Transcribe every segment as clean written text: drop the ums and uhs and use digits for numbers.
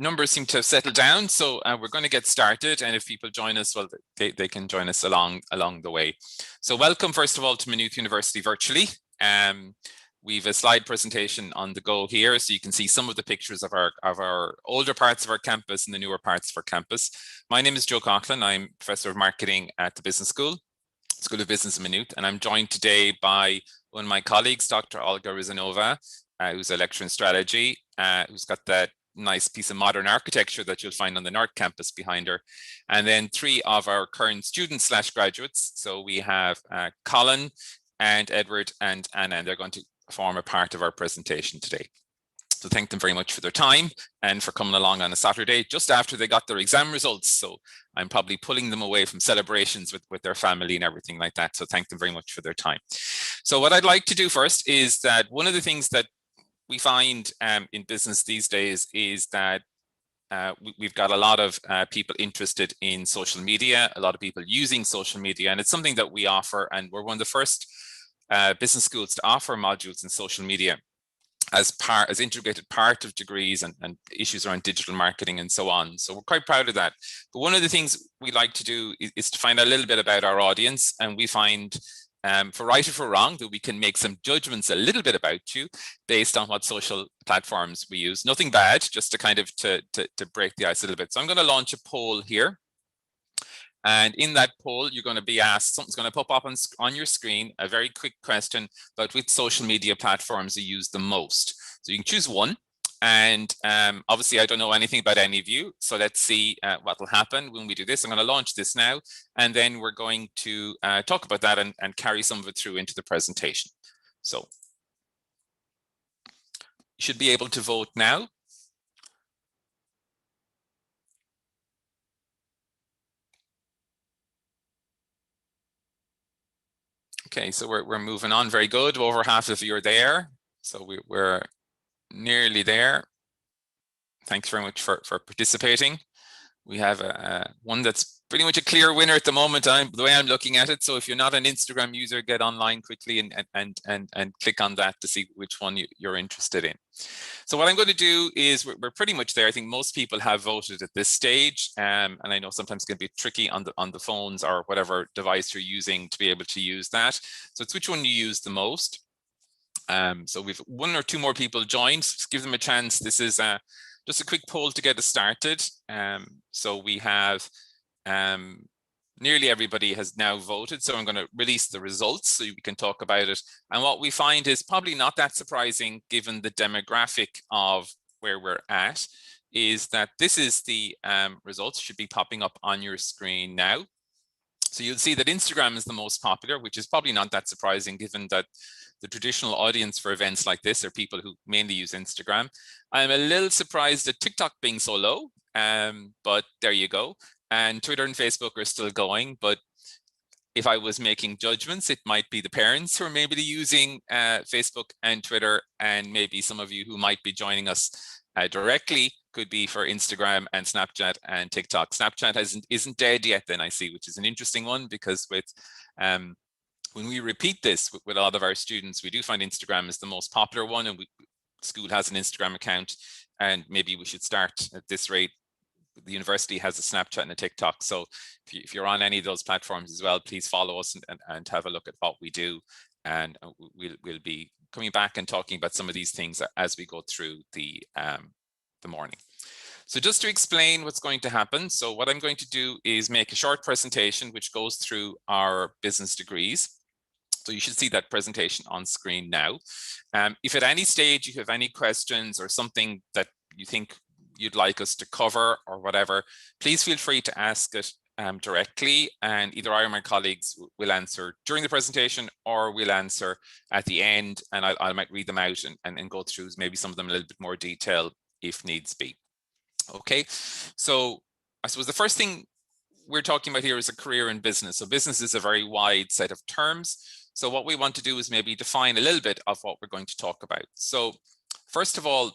numbers seem to have settled down, so we're going to get started, and if people join us, well, they can join us along the way. So welcome, first of all, to Maynooth University virtually. We've a slide presentation on the go here, so you can see some of the pictures of our older parts of our campus and the newer parts of our campus. My name is Joe Coughlin. I'm Professor of Marketing at the Business School of Business in Maynooth, and I'm joined today by one of my colleagues, Dr. Olga Rizanova, who's a lecturer in strategy, who's got that nice piece of modern architecture that you'll find on the North Campus behind her. And then three of our current students / graduates. So we have Colin and Edward and Anna, and they're going to form a part of our presentation today. So thank them very much for their time and for coming along on a Saturday just after they got their exam results. So I'm probably pulling them away from celebrations with their family and everything like that. So thank them very much for their time. So what I'd like to do first is that one of the things that we find in business these days is that we've got a lot of people interested in social media, a lot of people using social media, and it's something that we offer, and we're one of the first business schools to offer modules in social media as integrated part of degrees and issues around digital marketing and so on. So we're quite proud of that. But one of the things we like to do is to find out a little bit about our audience, and we find for right or for wrong, that we can make some judgments a little bit about you based on what social platforms we use. Nothing bad, just to kind of to break the ice a little bit. So I'm going to launch a poll here. And in that poll, you're going to be asked, something's going to pop up on your screen, a very quick question about which social media platforms you use the most. So you can choose one. And obviously, I don't know anything about any of you. So let's see what will happen when we do this. I'm going to launch this now, and then we're going to talk about that and carry some of it through into the presentation. So you should be able to vote now. Okay, so we're moving on. Very good. Over half of you are there. So we're nearly there. Thanks very much for participating. We have one that's pretty much a clear winner at the moment, the way I'm looking at it. So if you're not an Instagram user, get online quickly and click on that to see which one you're interested in. So what I'm going to do is we're pretty much there. I think most people have voted at this stage, and I know sometimes it can be tricky on the phones or whatever device you're using to be able to use that. So it's which one you use the most. So we've one or two more people joined. Just give them a chance. This is just a quick poll to get us started. So we have nearly everybody has now voted. So I'm going to release the results so we can talk about it. And what we find is probably not that surprising given the demographic of where we're at, is that this is the results should be popping up on your screen now. So you'll see that Instagram is the most popular, which is probably not that surprising given that the traditional audience for events like this are people who mainly use Instagram. I'm a little surprised at TikTok being so low, but there you go. And Twitter and Facebook are still going, but if I was making judgments, it might be the parents who are maybe using Facebook and Twitter, and maybe some of you who might be joining us directly could be for Instagram and Snapchat and TikTok. Snapchat isn't dead yet, then I see, which is an interesting one, because with when we repeat this with a lot of our students, we do find Instagram is the most popular one, and school has an Instagram account, and maybe we should start at this rate. The university has a Snapchat and a TikTok. So if you're on any of those platforms as well, please follow us and have a look at what we do. And we'll be coming back and talking about some of these things as we go through the morning. So just to explain what's going to happen. So what I'm going to do is make a short presentation which goes through our business degrees. So you should see that presentation on screen now. If at any stage you have any questions or something that you think you'd like us to cover or whatever, please feel free to ask it directly, and either I or my colleagues will answer during the presentation, or we'll answer at the end, and I might read them out and go through maybe some of them in a little bit more detail if needs be. Okay, so I suppose the first thing we're talking about here is a career in business. So business is a very wide set of terms. So what we want to do is maybe define a little bit of what we're going to talk about. So first of all,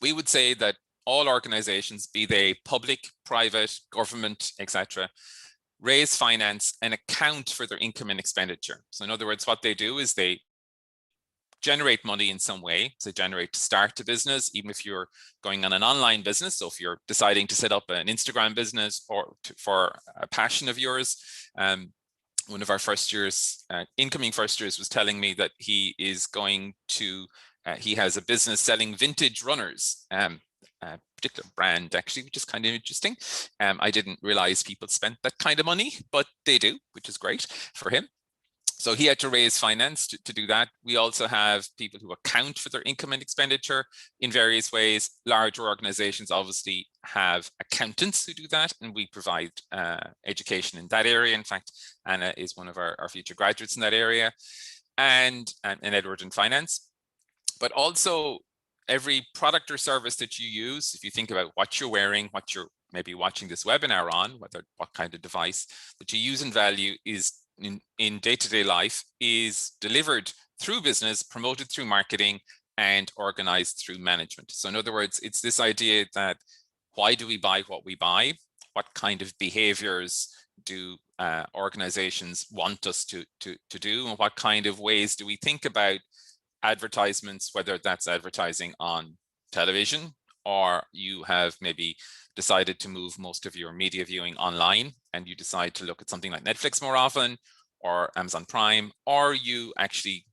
we would say that all organizations, be they public, private, government, etc., raise finance and account for their income and expenditure. So in other words, what they do is they generate money in some way. So generate to start a business, even if you're going on an online business. So if you're deciding to set up an Instagram business or for a passion of yours, one of our first years, incoming first years, was telling me that he is going to, he has a business selling vintage runners, a particular brand actually, which is kind of interesting. I didn't realize people spent that kind of money, but they do, which is great for him. So he had to raise finance to do that. We also have people who account for their income and expenditure in various ways. Larger organizations obviously have accountants who do that, and we provide education in that area. In fact, Anna is one of our future graduates in that area, and Edward in finance. But also every product or service that you use, if you think about what you're wearing, what you're maybe watching this webinar on, what kind of device that you use and value is in day-to-day life, is delivered through business, promoted through marketing, and organized through management. So in other words, it's this idea that why do we buy what we buy? What kind of behaviors do organizations want us to do? And what kind of ways do we think about advertisements, whether that's advertising on television, or you have maybe decided to move most of your media viewing online and you decide to look at something like Netflix more often, or Amazon Prime, or you actually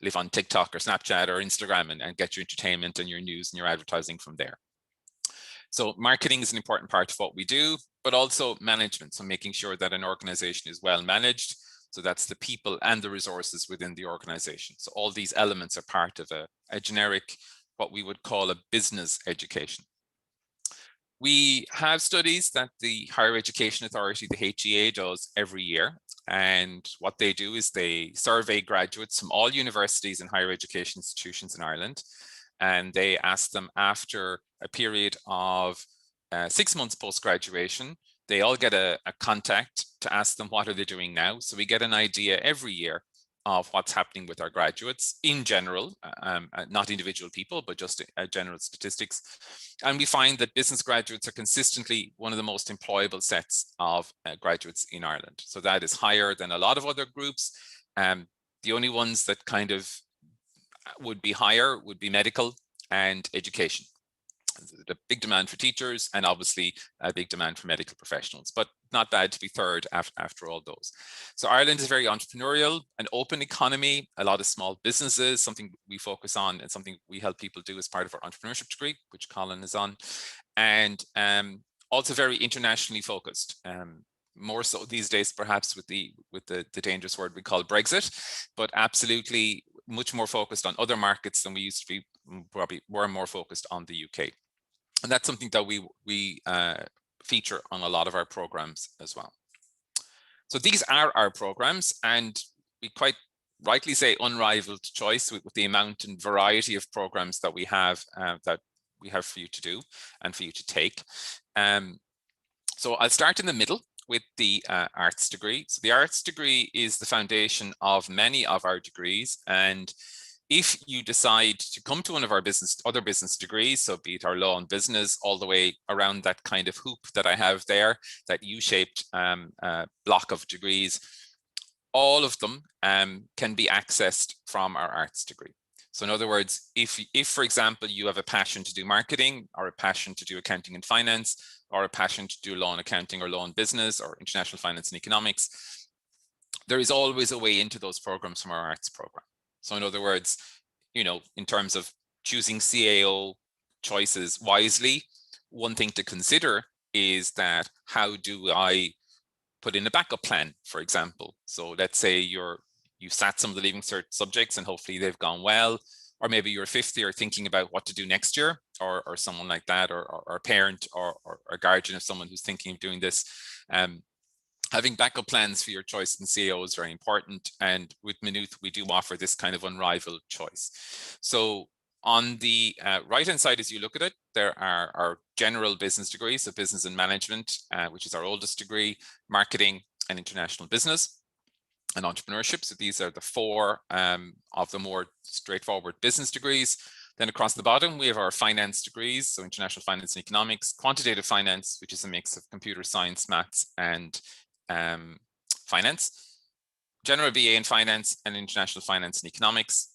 live on TikTok or Snapchat or Instagram and get your entertainment and your news and your advertising from there. So marketing is an important part of what we do, but also management. So making sure that an organization is well managed. So that's the people and the resources within the organization. So all these elements are part of a generic, what we would call a business education. We have studies that the Higher Education Authority, the HEA, does every year. And what they do is they survey graduates from all universities and higher education institutions in Ireland. And they ask them, after a period of 6 months post-graduation, they all get a contact to ask them what are they doing now. So we get an idea every year of what's happening with our graduates in general, not individual people, but just general statistics. And we find that business graduates are consistently one of the most employable sets of graduates in Ireland. So that is higher than a lot of other groups. The only ones that kind of would be higher would be medical and education. The big demand for teachers, and obviously a big demand for medical professionals, but not bad to be third after all those. So Ireland is very entrepreneurial, an open economy, a lot of small businesses, something we focus on and something we help people do as part of our entrepreneurship degree, which Colin is on, and also very internationally focused. More so these days, perhaps with the dangerous word we call Brexit, but absolutely much more focused on other markets than we used to be. Probably were more focused on the UK. And that's something that we feature on a lot of our programs as well. So these are our programs, and we quite rightly say unrivaled choice with the amount and variety of programs that we have for you to do and for you to take. So I'll start in the middle with the arts degree. So the arts degree is the foundation of many of our degrees, and if you decide to come to one of our other business degrees, so be it our law and business, all the way around that kind of hoop that I have there, that U-shaped block of degrees, all of them can be accessed from our arts degree. So in other words, if for example, you have a passion to do marketing, or a passion to do accounting and finance, or a passion to do law and accounting or law and business or international finance and economics, there is always a way into those programs from our arts program. So in other words, you know, in terms of choosing CAO choices wisely, one thing to consider is that how do I put in a backup plan, for example? So let's say you sat some of the Leaving Cert subjects and hopefully they've gone well, or maybe you're fifth year thinking about what to do next year, or someone like that, or a parent or a guardian of someone who's thinking of doing this. Having backup plans for your choice in CAO is very important. And with Maynooth, we do offer this kind of unrivaled choice. So on the right-hand side, as you look at it, there are our general business degrees, so business and management, which is our oldest degree, marketing and international business, and entrepreneurship. So these are the four of the more straightforward business degrees. Then across the bottom, we have our finance degrees, so international finance and economics, quantitative finance, which is a mix of computer science, maths, and finance, general BA in finance and international finance and economics,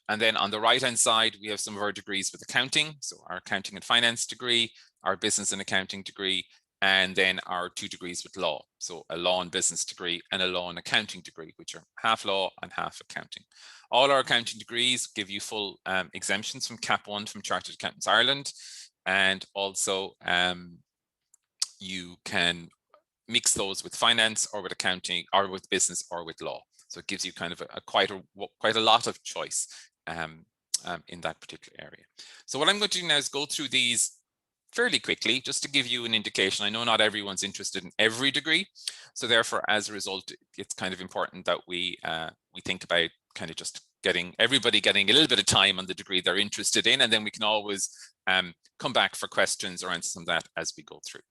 And then on the right-hand side, we have some of our degrees with accounting. So our accounting and finance degree, our business and accounting degree, and then our 2 degrees with law. So a law and business degree and a law and accounting degree, which are half law and half accounting. All our accounting degrees give you full exemptions from Cap 1 from Chartered Accountants Ireland. And also you can mix those with finance or with accounting or with business or with law. So it gives you kind of quite a lot of choice in that particular area. So what I'm going to do now is go through these fairly quickly, just to give you an indication. I know not everyone's interested in every degree, so therefore, as a result, it's kind of important that we think about kind of just everybody getting a little bit of time on the degree they're interested in, and then we can always come back for questions or answer some of that as we go through.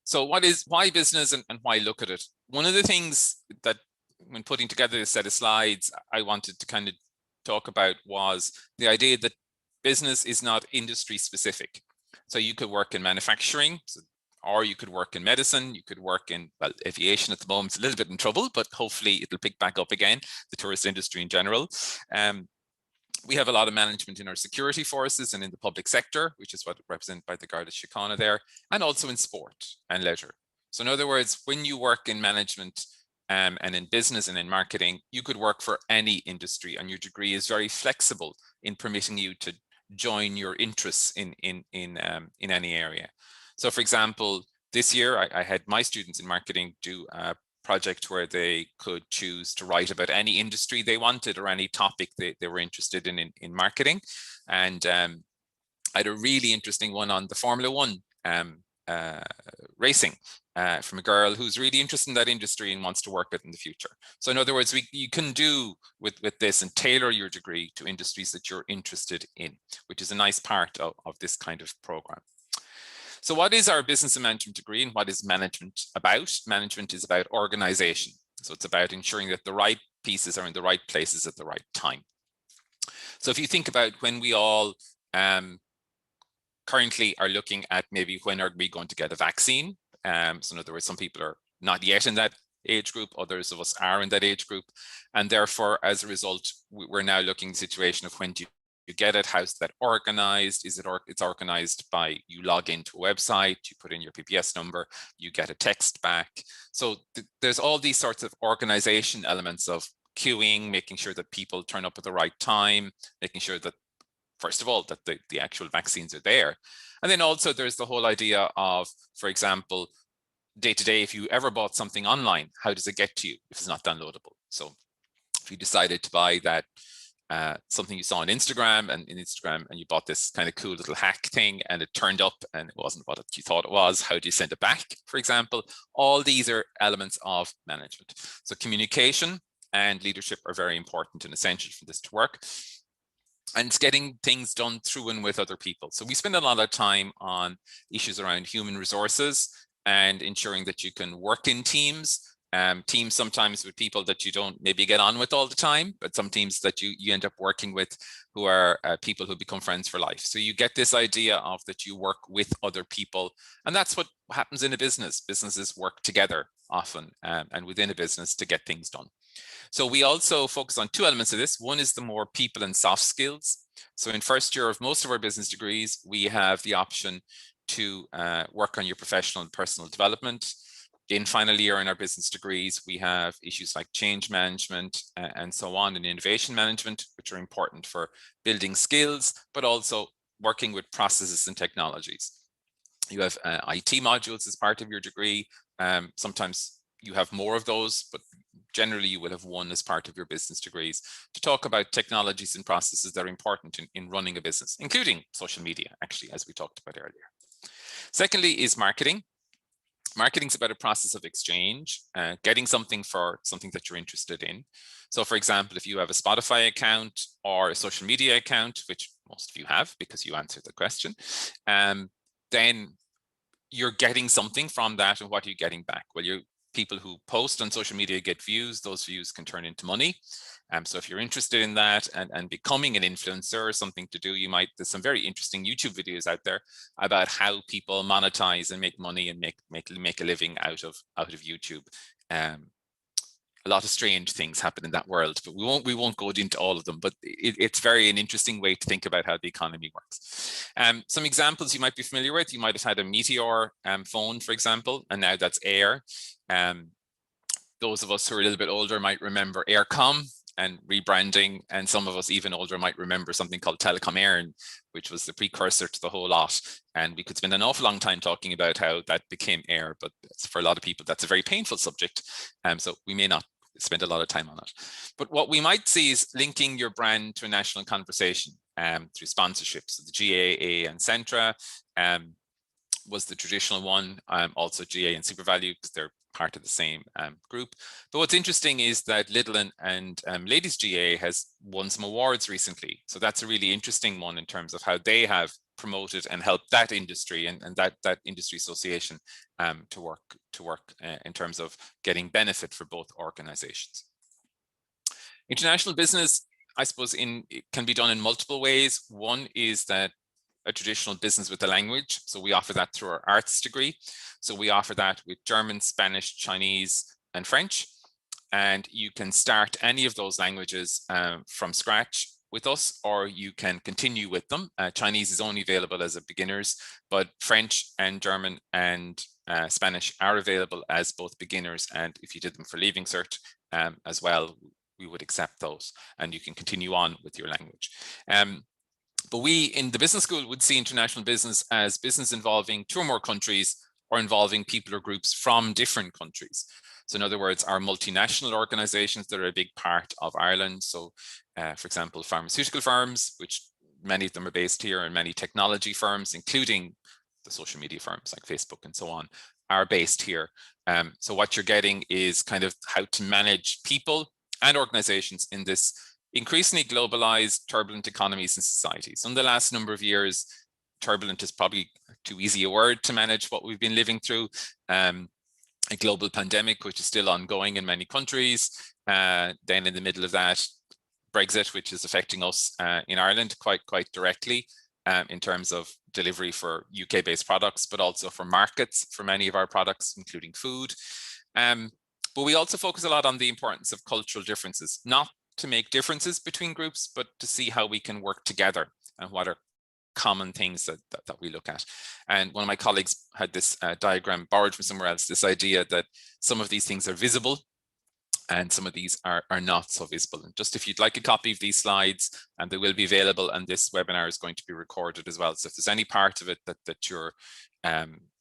So why business and why look at it? One of the things that when putting together this set of slides, I wanted to kind of talk about was the idea that business is not industry specific. So you could work in manufacturing, or you could work in medicine, you could work in, well, aviation at the moment, it's a little bit in trouble, but hopefully it'll pick back up again, the tourist industry in general. We have a lot of management in our security forces and in the public sector, which is what represented by the Garda Síochána there, and also in sport and leisure. So in other words, when you work in management and in business and in marketing, you could work for any industry, and your degree is very flexible in permitting you to join your interests in any area. So for example, this year I had my students in marketing do a project where they could choose to write about any industry they wanted or any topic they were interested in marketing. And I had a really interesting one on the Formula One racing from a girl who's really interested in that industry and wants to work it in the future. So in other words, you can do with this and tailor your degree to industries that you're interested in, which is a nice part of this kind of program. So what is our business and management degree, and what is management about? Management is about organization. So it's about ensuring that the right pieces are in the right places at the right time. So if you think about when we all currently are looking at maybe when are we going to get a vaccine? So in other words, some people are not yet in that age group, others of us are in that age group. And therefore, as a result, we're now looking at the situation of when do you get it, how's that organized? It's organized by you log into a website, you put in your PPS number, you get a text back. So there's all these sorts of organization elements of queuing, making sure that people turn up at the right time, making sure that, first of all, that the actual vaccines are there. And then also there's the whole idea of, for example, day to day, if you ever bought something online, how does it get to you if it's not downloadable? So if you decided to buy that something you saw on Instagram and you bought this kind of cool little hack thing and it turned up and it wasn't what you thought it was, how do you send it back, for example? All these are elements of management. So communication and leadership are very important and essential for this to work. And it's getting things done through and with other people. So we spend a lot of time on issues around human resources and ensuring that you can work in teams. Teams sometimes with people that you don't maybe get on with all the time, but some teams that you end up working with who are people who become friends for life. So you get this idea of that you work with other people, and that's what happens in a business. Businesses work together often and within a business to get things done. So we also focus on two elements of this. One is the more people and soft skills. So in first year of most of our business degrees, we have the option to work on your professional and personal development. In final year in our business degrees, we have issues like change management and so on, and innovation management, which are important for building skills, but also working with processes and technologies. You have IT modules as part of your degree. Sometimes you have more of those, but generally you will have one as part of your business degrees to talk about technologies and processes that are important in running a business, including social media, actually, as we talked about earlier. Secondly is marketing. Marketing is about a process of exchange, getting something for something that you're interested in. So for example, if you have a Spotify account or a social media account, which most of you have because you answered the question, then you're getting something from that, and what are you getting back? Well, people who post on social media get views. Those views can turn into money. So if you're interested in that and becoming an influencer or something to do, there's some very interesting YouTube videos out there about how people monetize and make money and make a living out of YouTube. a lot of strange things happen in that world, but we won't go into all of them, but it's very an interesting way to think about how the economy works. Some examples you might be familiar with, you might have had a Meteor phone, for example, and now that's Air. Those of us who are a little bit older might remember Aircom and rebranding, and some of us even older might remember something called Telecom Éireann, which was the precursor to the whole lot. And we could spend an awful long time talking about how that became Air, but for a lot of people, that's a very painful subject. So we may not spend a lot of time on it. But what we might see is linking your brand to a national conversation through sponsorships. So the GAA and Centra was the traditional one, also GA and SuperValu, because they're part of the same group. But what's interesting is that Lidl and Ladies GA has won some awards recently. So that's a really interesting one in terms of how they have promoted and helped that industry and that industry association to work in terms of getting benefit for both organizations. International business, I suppose, it can be done in multiple ways. One is that a traditional business with a language. So we offer that through our arts degree. So we offer that with German, Spanish, Chinese, and French. And you can start any of those languages from scratch with us, or you can continue with them. Chinese is only available as a beginners, but French and German and Spanish are available as both beginners. And if you did them for Leaving Cert as well, we would accept those, and you can continue on with your language. But we in the business school would see international business as business involving 2 or more countries or involving people or groups from different countries. So in other words, our multinational organizations that are a big part of Ireland. So for example, pharmaceutical firms, which many of them are based here, and many technology firms, including the social media firms like Facebook and so on, are based here. So what you're getting is kind of how to manage people and organizations in this increasingly globalized, turbulent economies and societies. In the last number of years, turbulent is probably too easy a word to manage what we've been living through. A global pandemic, which is still ongoing in many countries. Then in the middle of that, Brexit, which is affecting us in Ireland quite directly in terms of delivery for UK-based products, but also for markets for many of our products, including food. But we also focus a lot on the importance of cultural differences, not to make differences between groups, but to see how we can work together and what are common things that we look at. And one of my colleagues had this diagram borrowed from somewhere else, this idea that some of these things are visible and some of these are not so visible. And just if you'd like a copy of these slides, and they will be available, and this webinar is going to be recorded as well. So if there's any part of it that you're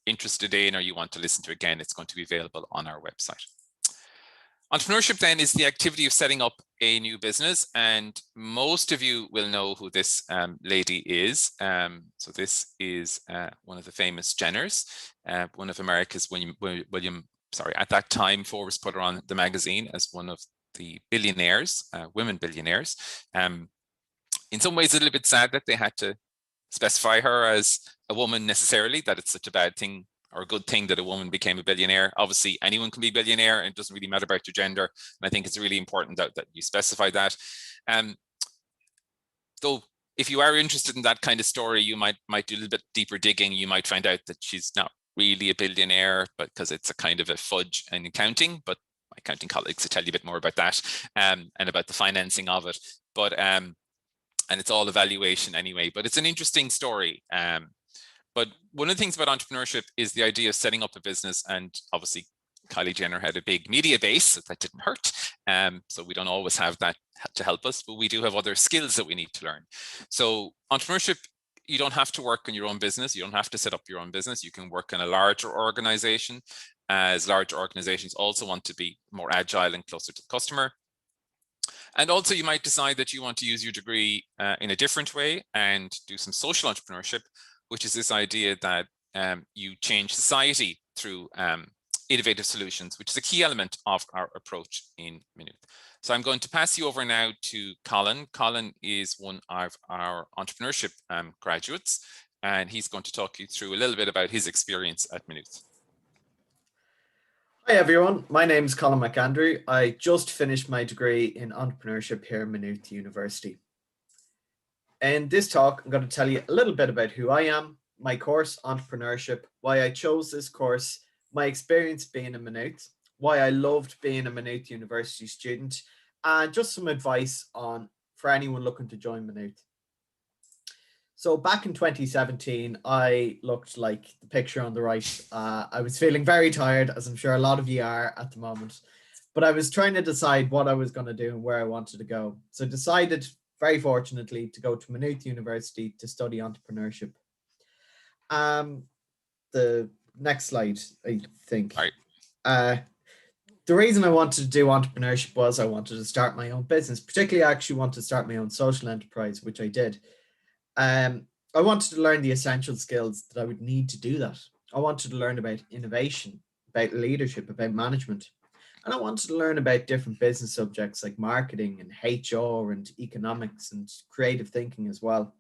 interested in or you want to listen to again, it's going to be available on our website. Entrepreneurship then is the activity of setting up a new business, and most of you will know who this lady is. So this is one of the famous Jenners, one of America's at that time Forbes put her on the magazine as one of the billionaires, women billionaires. In some ways, a little bit sad that they had to specify her as a woman necessarily, that it's such a bad thing or a good thing that a woman became a billionaire. Obviously, anyone can be a billionaire, and it doesn't really matter about your gender. And I think it's really important that you specify that. Though, if you are interested in that kind of story, you might do a little bit deeper digging. You might find out that she's not really a billionaire, but because it's a kind of a fudge in accounting. But my accounting colleagues will tell you a bit more about that and about the financing of it. But and it's all evaluation anyway. But it's an interesting story. But one of the things about entrepreneurship is the idea of setting up a business, and obviously Kylie Jenner had a big media base, so that didn't hurt. So we don't always have that to help us, but we do have other skills that we need to learn. So entrepreneurship, you don't have to work in your own business. You don't have to set up your own business. You can work in a larger organization, as larger organizations also want to be more agile and closer to the customer. And also you might decide that you want to use your degree in a different way and do some social entrepreneurship, which is this idea that you change society through innovative solutions, which is a key element of our approach in Maynooth. So I'm going to pass you over now to Colin. Colin is one of our entrepreneurship graduates, and he's going to talk you through a little bit about his experience at Maynooth. Hi everyone, my name is Colin McAndrew. I just finished my degree in entrepreneurship here at Maynooth University. In this talk, I'm going to tell you a little bit about who I am, my course, entrepreneurship, why I chose this course, my experience being in Maynooth, why I loved being a Maynooth University student, and just some advice for anyone looking to join Maynooth. So back in 2017, I looked like the picture on the right. I was feeling very tired, as I'm sure a lot of you are at the moment, but I was trying to decide what I was going to do and where I wanted to go. So I decided, very fortunately, to go to Maynooth University to study entrepreneurship. The next slide, I think. Right. The reason I wanted to do entrepreneurship was I wanted to start my own business. Particularly, I actually wanted to start my own social enterprise, which I did. I wanted to learn the essential skills that I would need to do that. I wanted to learn about innovation, about leadership, about management. And I wanted to learn about different business subjects like marketing and HR and economics and creative thinking as well.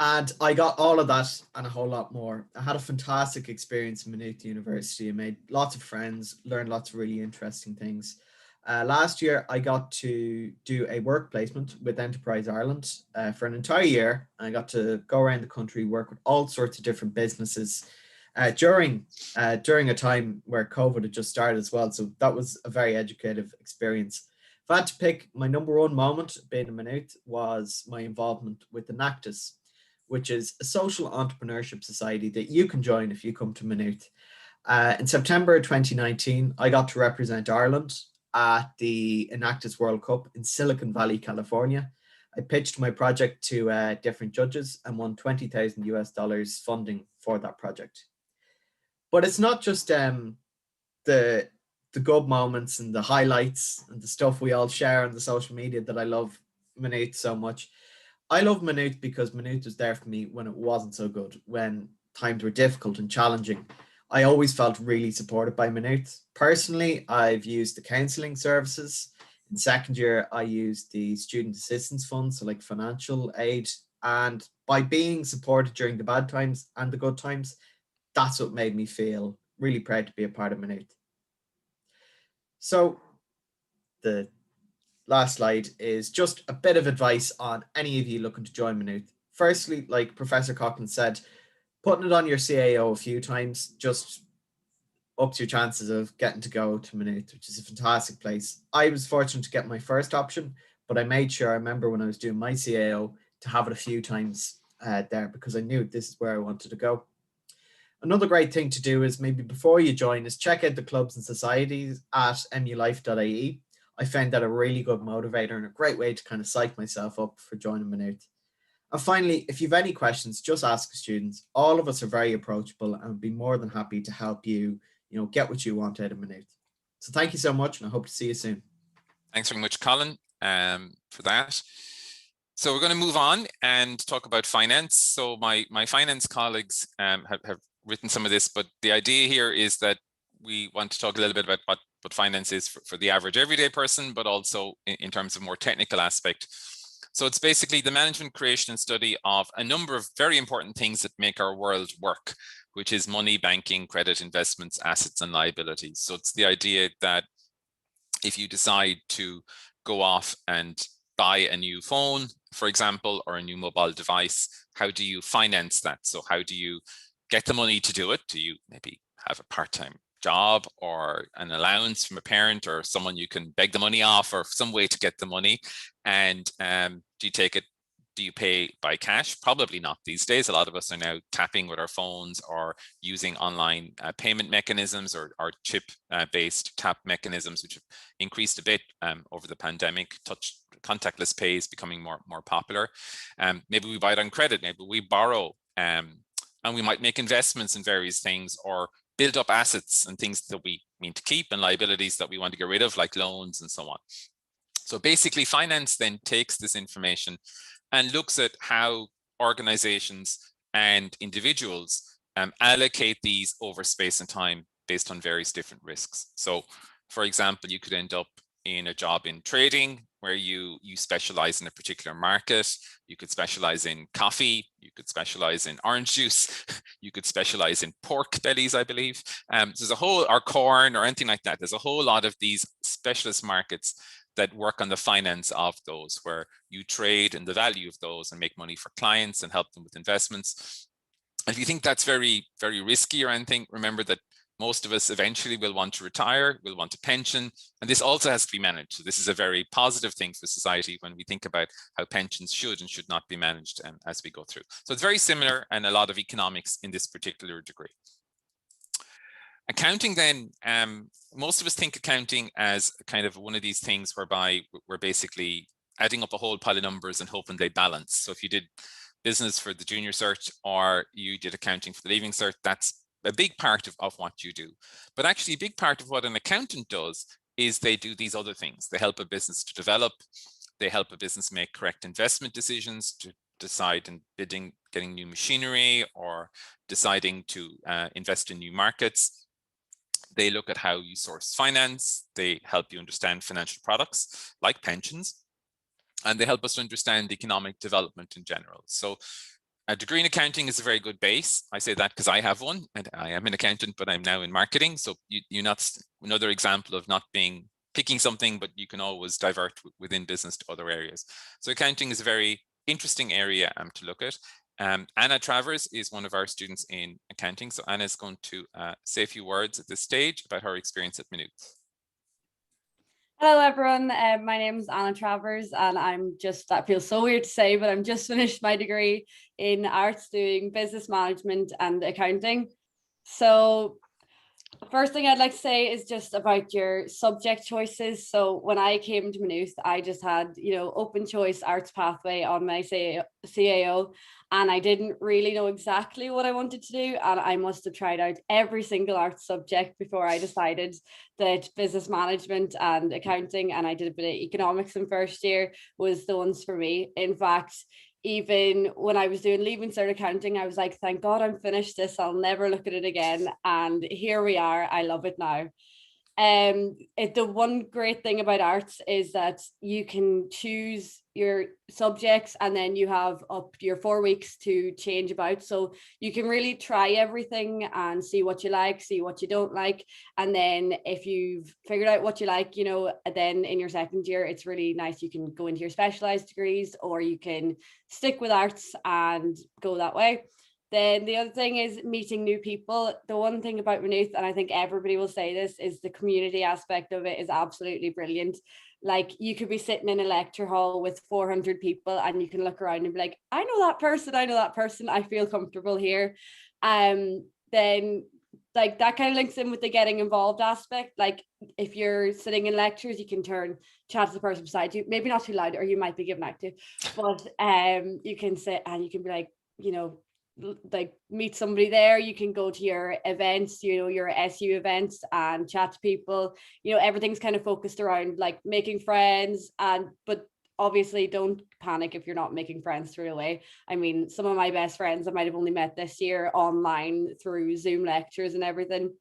And I got all of that and a whole lot more. I had a fantastic experience in Maynooth University. I made lots of friends, learned lots of really interesting things. Last year, I got to do a work placement with Enterprise Ireland for an entire year. I got to go around the country, work with all sorts of different businesses during a time where COVID had just started as well. So that was a very educative experience. If I had to pick, my number one moment being in Maynooth was my involvement with Enactus, which is a social entrepreneurship society that you can join if you come to Maynooth. In September 2019, I got to represent Ireland at the Enactus World Cup in Silicon Valley, California. I pitched my project to different judges and won $20,000 funding for that project. But it's not just the good moments and the highlights and the stuff we all share on the social media that I love Maynooth so much. I love Maynooth because Maynooth was there for me when it wasn't so good, when times were difficult and challenging. I always felt really supported by Maynooth. Personally, I've used the counselling services. In second year, I used the student assistance fund, so like financial aid. And by being supported during the bad times and the good times, that's what made me feel really proud to be a part of Maynooth. So the last slide is just a bit of advice on any of you looking to join Maynooth. Firstly, like Professor Coughlin said, putting it on your CAO a few times just ups your chances of getting to go to Maynooth, which is a fantastic place. I was fortunate to get my first option, but I made sure, I remember when I was doing my CAO, to have it a few times there because I knew this is where I wanted to go. Another great thing to do is maybe before you join is check out the clubs and societies at mulife.ie. I found that a really good motivator and a great way to kind of psych myself up for joining Maynooth. And finally, if you have any questions, just ask students. All of us are very approachable and would be more than happy to help you, get what you want out of Maynooth. So thank you so much, and I hope to see you soon. Thanks very much, Colin, for that. So we're going to move on and talk about finance. So my finance colleagues have written some of this, but the idea here is that we want to talk a little bit about what finance is for the average everyday person, but also in terms of more technical aspect. So it's basically the management, creation, and study of a number of very important things that make our world work, which is money, banking, credit, investments, assets, and liabilities. So it's the idea that if you decide to go off and buy a new phone, for example, or a new mobile device, how do you finance that? So how do you get the money to do it? Do you maybe have a part-time job or an allowance from a parent or someone you can beg the money off, or some way to get the money? And do you pay by cash? Probably not these days. A lot of us are now tapping with our phones or using online payment mechanisms or chip-based tap mechanisms, which have increased a bit over the pandemic. Contactless pay is becoming more popular. Maybe we buy it on credit. Maybe we borrow, and we might make investments in various things, or build up assets and things that we mean to keep, and liabilities that we want to get rid of, like loans and so on. So basically, finance then takes this information and looks at how organizations and individuals allocate these over space and time based on various different risks. So for example, you could end up in a job in trading where you specialize in a particular market. You could specialize in coffee, you could specialize in orange juice, you could specialize in pork bellies, I believe. There's a whole, or corn or anything like that. There's a whole lot of these specialist markets that work on the finance of those, where you trade in the value of those and make money for clients and help them with investments. And if you think that's very, very risky or anything, remember that Most of us eventually will want to retire, will want a pension, and this also has to be managed. So this is a very positive thing for society when we think about how pensions should and should not be managed as we go through. So it's very similar, and a lot of economics in this particular degree. Accounting then, most of us think accounting as kind of one of these things whereby we're basically adding up a whole pile of numbers and hoping they balance. So if you did business for the junior cert or you did accounting for the leaving cert, that's a big part of what you do. But actually a big part of what an accountant does is they do these other things. They help a business to develop, they help a business make correct investment decisions, to decide in bidding, getting new machinery, or deciding to invest in new markets. They look at how you source finance, they help you understand financial products like pensions, and they help us to understand economic development in general. So a degree in accounting is a very good base. I say that because I have one, and I am an accountant, but I'm now in marketing. So you're not another example of not picking something, but you can always divert within business to other areas. So accounting is a very interesting area to look at. Anna Travers is one of our students in accounting. So Anna is going to say a few words at this stage about her experience at Maynooth. Hello everyone, my name is Anna Travers, and that feels so weird to say, but I'm just finished my degree in arts doing business management and accounting. So the first thing I'd like to say is just about your subject choices. So when I came to Maynooth, I just had, open choice arts pathway on my CAO, and I didn't really know exactly what I wanted to do. And I must have tried out every single arts subject before I decided that business management and accounting, and I did a bit of economics in first year, was the ones for me. In fact, even when I was doing leaving cert accounting, I was like, thank God I'm finished this. I'll never look at it again. And here we are. I love it now. The one great thing about arts is that you can choose your subjects, and then you have up your 4 weeks to change about. So you can really try everything and see what you like, see what you don't like. And then if you've figured out what you like, then in your second year, it's really nice. You can go into your specialized degrees, or you can stick with arts and go that way. Then the other thing is meeting new people. The one thing about Maynooth, and I think everybody will say this, is the community aspect of it is absolutely brilliant. Like, you could be sitting in a lecture hall with 400 people, and you can look around and be like, I know that person, I feel comfortable here. Then like that kind of links in with the getting involved aspect. Like, if you're sitting in lectures, you can chat to the person beside you, maybe not too loud, or you might be given active, but you can sit and you can be like, like meet somebody there. You can go to your events, your SU events, and chat to people. Everything's kind of focused around like making friends, but obviously don't panic if you're not making friends straight away. I mean, some of my best friends I might have only met this year online through Zoom lectures and everything.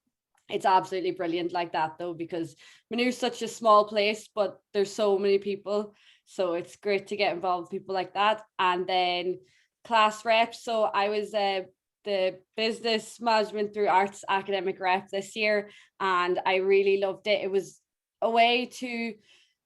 It's absolutely brilliant like that though, because Maynooth's such a small place, but there's so many people, so it's great to get involved with people like that. And then class rep. So I was the business management through arts academic rep this year, and I really loved it. It was a way to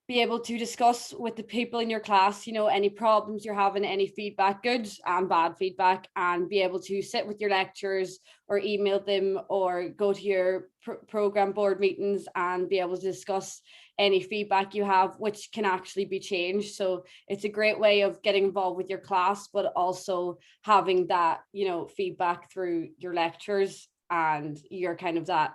be able to discuss with the people in your class, any problems you're having, any feedback, good and bad feedback, and be able to sit with your lecturers or email them or go to your program board meetings and be able to discuss any feedback you have, which can actually be changed. So it's a great way of getting involved with your class, but also having that, feedback through your lectures, and you're kind of that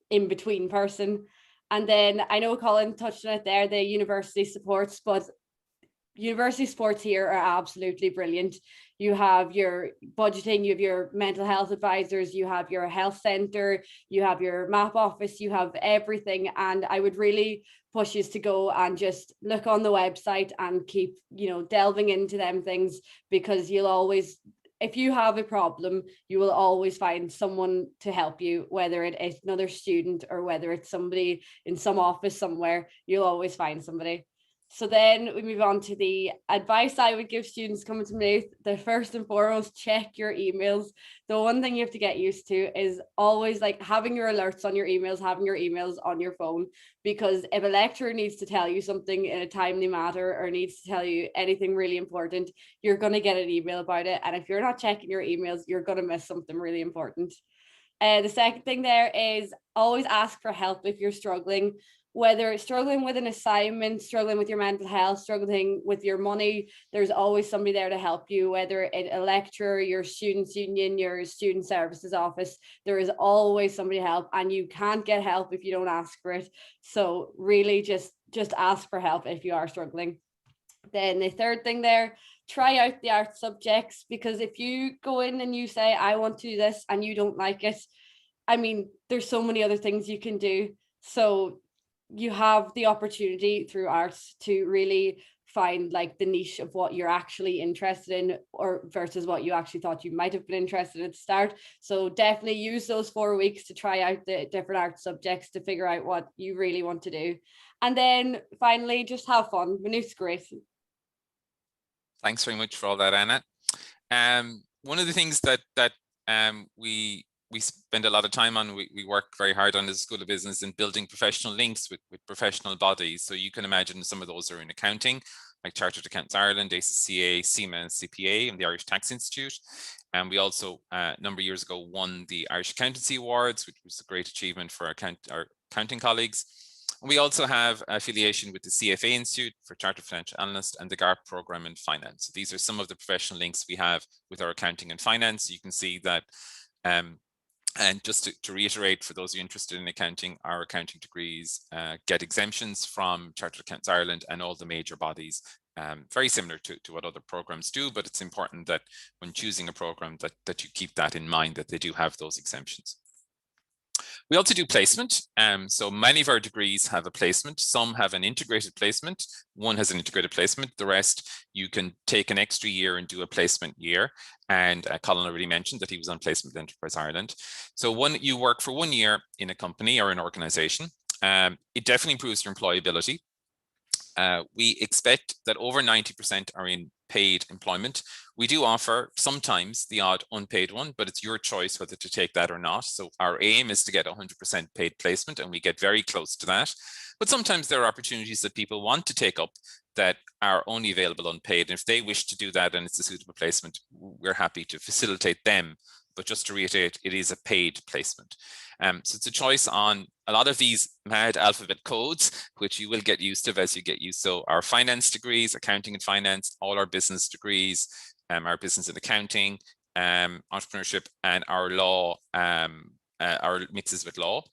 in-between person. And then I know Colin touched on it there, the university supports, but university supports here are absolutely brilliant. You have your budgeting, you have your mental health advisors, you have your health centre, you have your map office, you have everything. And I would really push you to go and just look on the website and keep, delving into them things, because you'll always, if you have a problem, you will always find someone to help you, whether it is another student or whether it's somebody in some office somewhere, you'll always find somebody. So then we move on to the advice I would give students coming to Maynooth. The first and foremost, check your emails. The one thing you have to get used to is always like having your alerts on your emails, having your emails on your phone, because if a lecturer needs to tell you something in a timely manner or needs to tell you anything really important, you're going to get an email about it. And if you're not checking your emails, you're going to miss something really important. The second thing there is always ask for help if you're struggling, whether struggling with an assignment, struggling with your mental health, struggling with your money. There's always somebody there to help you, whether it's a lecturer, your students union, your student services office. There is always somebody to help, and you can't get help if you don't ask for it. So really just ask for help if you are struggling. Then the third thing there, try out the art subjects, because if you go in and you say, I want to do this, and you don't like it, I mean, there's so many other things you can do. So you have the opportunity through arts to really find like the niche of what you're actually interested in, or versus what you actually thought you might have been interested in at the start. So definitely use those 4 weeks to try out the different art subjects to figure out what you really want to do. And then finally, just have fun. Maynooth's great. Thanks very much for all that, Anna. One of the things that we spend a lot of time on, we work very hard on the School of Business in building professional links with professional bodies. So you can imagine some of those are in accounting, like Chartered Accountants Ireland, ACCA, CIMA, and CPA, and the Irish Tax Institute. And we also, a number of years ago, won the Irish Accountancy Awards, which was a great achievement for our accounting colleagues. We also have affiliation with the Cfa Institute for Chartered Financial Analyst and the GARP program in finance. So these are some of the professional links we have with our accounting and finance. You can see that, and just to reiterate, for those of you interested in accounting, our accounting degrees get exemptions from Chartered Accountants Ireland and all the major bodies, very similar to what other programs do, but it's important that when choosing a program that you keep that in mind, that they do have those exemptions. We also do placement. So many of our degrees have a placement. Some have an integrated placement. One has an integrated placement. The rest, you can take an extra year and do a placement year. And Colin already mentioned that he was on placement with Enterprise Ireland. So you work for 1 year in a company or an organization. It definitely improves your employability. We expect that over 90% are in paid employment. We do offer sometimes the odd unpaid one, but it's your choice whether to take that or not. So our aim is to get 100% paid placement, and we get very close to that. But sometimes there are opportunities that people want to take up that are only available unpaid. And if they wish to do that and it's a suitable placement, we're happy to facilitate them. But just to reiterate, it is a paid placement. So it's a choice on a lot of these mad alphabet codes, which you will get used to as you get used. So our finance degrees, accounting and finance, all our business degrees, our business and accounting, entrepreneurship, and our law, our mixes with law.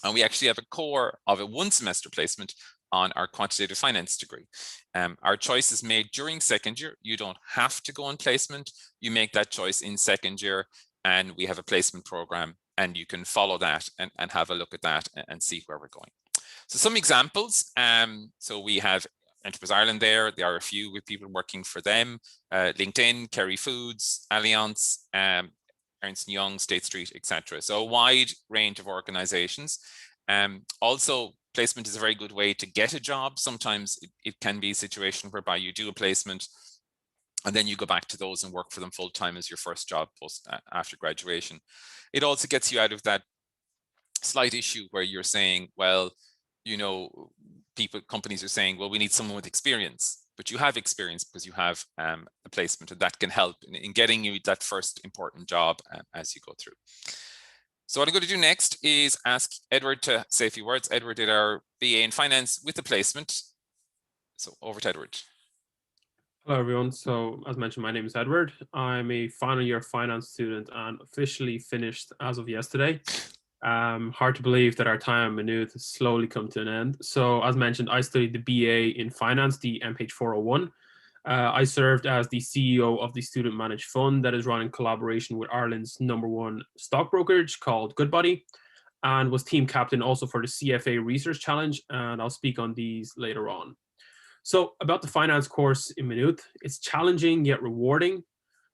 And we actually have a core of a 1 semester placement on our quantitative finance degree. Our choice is made during second year. You don't have to go on placement. You make that choice in second year, and we have a placement program, and you can follow that and have a look at that and see where we're going. So some examples. So we have Enterprise Ireland there. There are a few with people working for them. LinkedIn, Kerry Foods, Allianz, Ernst & Young, State Street, etc. So a wide range of organizations. Also, placement is a very good way to get a job. Sometimes it can be a situation whereby you do a placement and then you go back to those and work for them full time as your first job after graduation. It also gets you out of that slight issue where you're saying, well, you know, companies are saying, well, we need someone with experience, but you have experience because you have a placement, and that can help in getting you that first important job as you go through. So what I'm going to do next is ask Edward to say a few words. Edward did our BA in finance with the placement. So over to Edward. Hello, everyone. So as mentioned, my name is Edward. I'm a final year finance student and officially finished as of yesterday. Hard to believe that our time at Maynooth has slowly come to an end. So as mentioned, I studied the BA in finance, the MH 401. I served as the CEO of the student managed fund that is run in collaboration with Ireland's #1 stock brokerage called Goodbody, and was team captain also for the Cfa Research Challenge, and I'll speak on these later on. So about the finance course in Maynooth, it's challenging yet rewarding.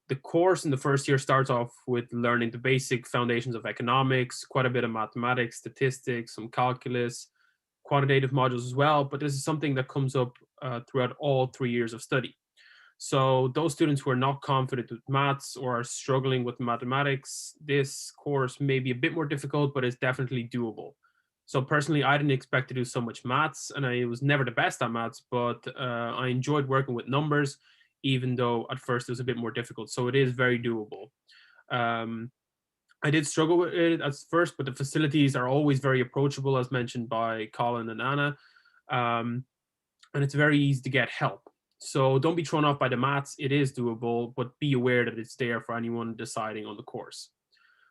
The course in the first year starts off with learning the basic foundations of economics, quite a bit of mathematics, statistics, some calculus, quantitative modules as well, but this is something that comes up throughout all 3 years of study. So those students who are not confident with maths or are struggling with mathematics, this course may be a bit more difficult, but it's definitely doable. So personally, I didn't expect to do so much maths, and I was never the best at maths, but I enjoyed working with numbers, even though at first it was a bit more difficult. So it is very doable. I did struggle with it at first, but the facilities are always very approachable, as mentioned by Colin and Anna. And it's very easy to get help. So don't be thrown off by the maths. It is doable, but be aware that it's there for anyone deciding on the course.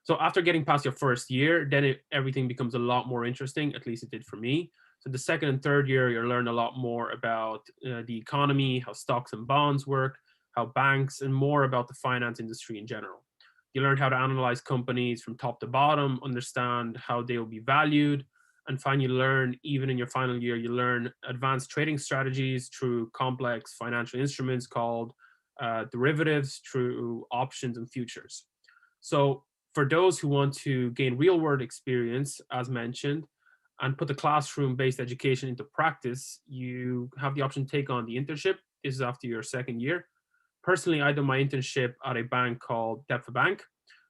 So after getting past your first year, then everything becomes a lot more interesting, at least it did for me. So the second and third year, you'll learn a lot more about the economy, how stocks and bonds work, how banks, and more about the finance industry in general. You learn how to analyze companies from top to bottom, understand how they will be valued, and finally learn, even in your final year, you learn advanced trading strategies through complex financial instruments called derivatives, through options and futures. So for those who want to gain real world experience, as mentioned, and put the classroom-based education into practice, you have the option to take on the internship. This is after your second year. Personally, I did my internship at a bank called Cfa Bank,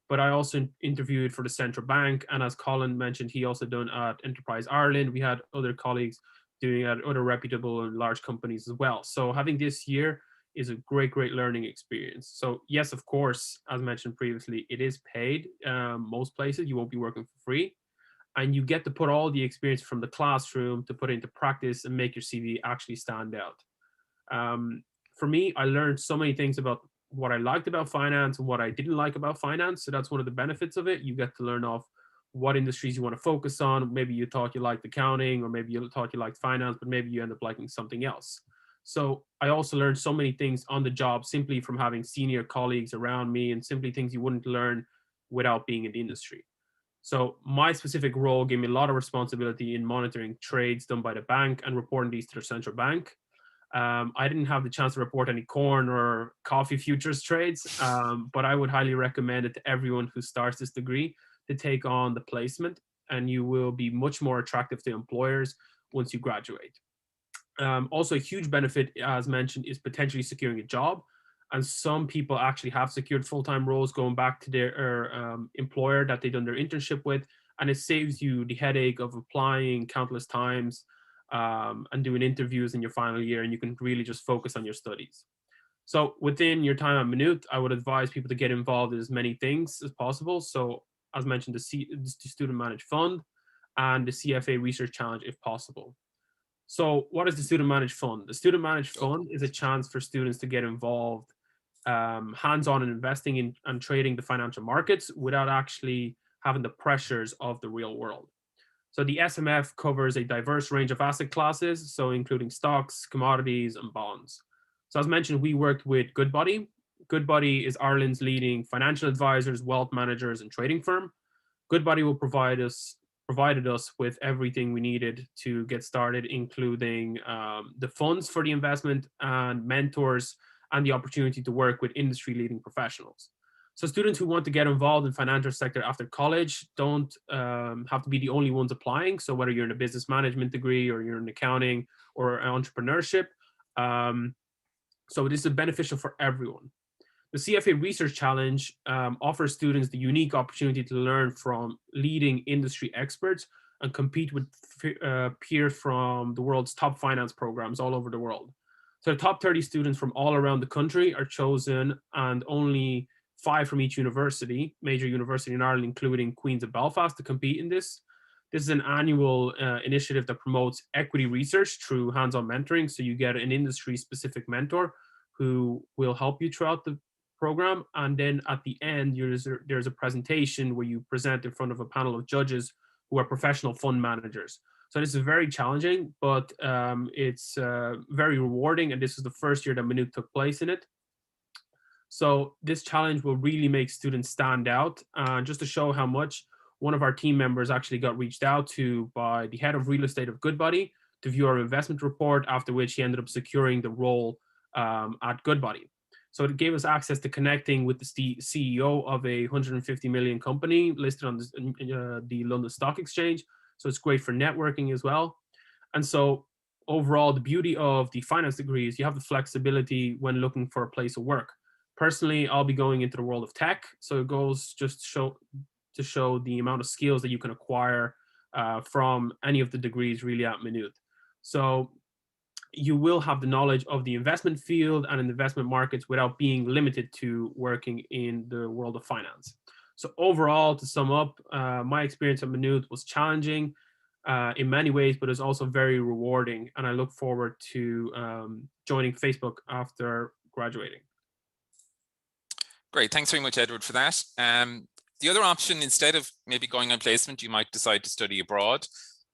but I also interviewed for the central bank. And as Colin mentioned, he also done at Enterprise Ireland. We had other colleagues doing it at other reputable and large companies as well. So having this year is a great learning experience. So yes, of course, as mentioned previously, it is paid. Most places you won't be working for free, and you get to put all the experience from the classroom to put into practice and make your CV actually stand out. For me, I learned so many things about what I liked about finance and what I didn't like about finance. So that's one of the benefits of it. You get to learn off what industries you want to focus on. Maybe you thought you liked accounting, or maybe you thought you liked finance, but maybe you end up liking something else. So I also learned so many things on the job simply from having senior colleagues around me, and simply things you wouldn't learn without being in the industry. So my specific role gave me a lot of responsibility in monitoring trades done by the bank and reporting these to the central bank. I didn't have the chance to report any corn or coffee futures trades, but I would highly recommend it to everyone who starts this degree to take on the placement, and you will be much more attractive to employers once you graduate. Also, a huge benefit, as mentioned, is potentially securing a job. And some people actually have secured full-time roles going back to their employer that they've done their internship with, and it saves you the headache of applying countless times and doing interviews in your final year, and you can really just focus on your studies. So within your time at Maynooth, I would advise people to get involved in as many things as possible. So as mentioned, the Student Managed Fund and the CFA Research Challenge if possible. So what is the Student Managed Fund? The Student Managed Fund is a chance for students to get involved hands-on in investing in and trading the financial markets without actually having the pressures of the real world. So the SMF covers a diverse range of asset classes, so including stocks, commodities, and bonds. So as mentioned, we worked with Goodbody. Goodbody is Ireland's leading financial advisors, wealth managers, and trading firm. Goodbody will provided us with everything we needed to get started, including the funds for the investment and mentors and the opportunity to work with industry-leading professionals. So students who want to get involved in the financial sector after college don't have to be the only ones applying. So whether you're in a business management degree or you're in accounting or entrepreneurship, so this is beneficial for everyone. The CFA Research Challenge offers students the unique opportunity to learn from leading industry experts and compete with peers from the world's top finance programs all over the world. So the top 30 students from all around the country are chosen, and only 5 from each university, major university in Ireland, including Queen's of Belfast, to compete in this. This is an annual initiative that promotes equity research through hands-on mentoring. So you get an industry-specific mentor who will help you throughout the program, and then at the end there's a presentation where you present in front of a panel of judges who are professional fund managers. So this is very challenging, but it's very rewarding, and this is the first year that Maynooth took place in it. So this challenge will really make students stand out. Just to show how much, one of our team members actually got reached out to by the head of real estate of Goodbody to view our investment report, after which he ended up securing the role at Goodbody. So it gave us access to connecting with the CEO of a 150 million company listed on the London Stock Exchange. So it's great for networking as well. And so overall, the beauty of the finance degree is you have the flexibility when looking for a place of work. Personally, I'll be going into the world of tech. So it goes just to show the amount of skills that you can acquire from any of the degrees really at Maynooth. So you will have the knowledge of the investment field and in investment markets without being limited to working in the world of finance. So overall, to sum up, my experience at Maynooth was challenging in many ways, but it's also very rewarding. And I look forward to joining Facebook after graduating. Great, thanks very much, Edward, for that. The other option, instead of maybe going on placement, you might decide to study abroad.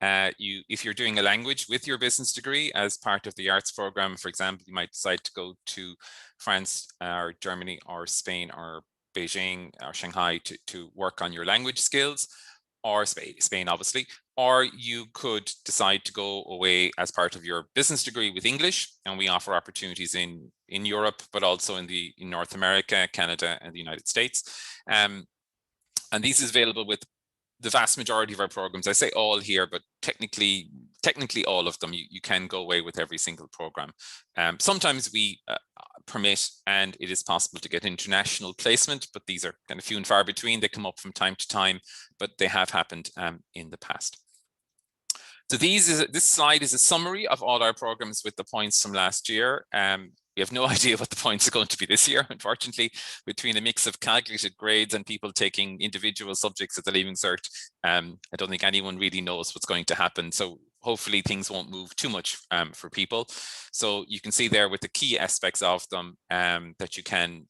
If you're doing a language with your business degree as part of the arts program, for example, you might decide to go to France or Germany or Spain or Beijing or Shanghai to work on your language skills, or Spain, obviously. Or you could decide to go away as part of your business degree with English, and we offer opportunities in Europe, but also in North America, Canada, and the United States. And this is available with the vast majority of our programs. I say all here, but technically all of them. You can go away with every single program. Sometimes we permit, and it is possible to get international placement, but these are kind of few and far between. They come up from time to time, but they have happened in the past. So this slide is a summary of all our programs with the points from last year. We have no idea what the points are going to be this year, unfortunately, between a mix of calculated grades and people taking individual subjects at the Leaving Cert. I don't think anyone really knows what's going to happen. So hopefully things won't move too much for people. So you can see there with the key aspects of them that you can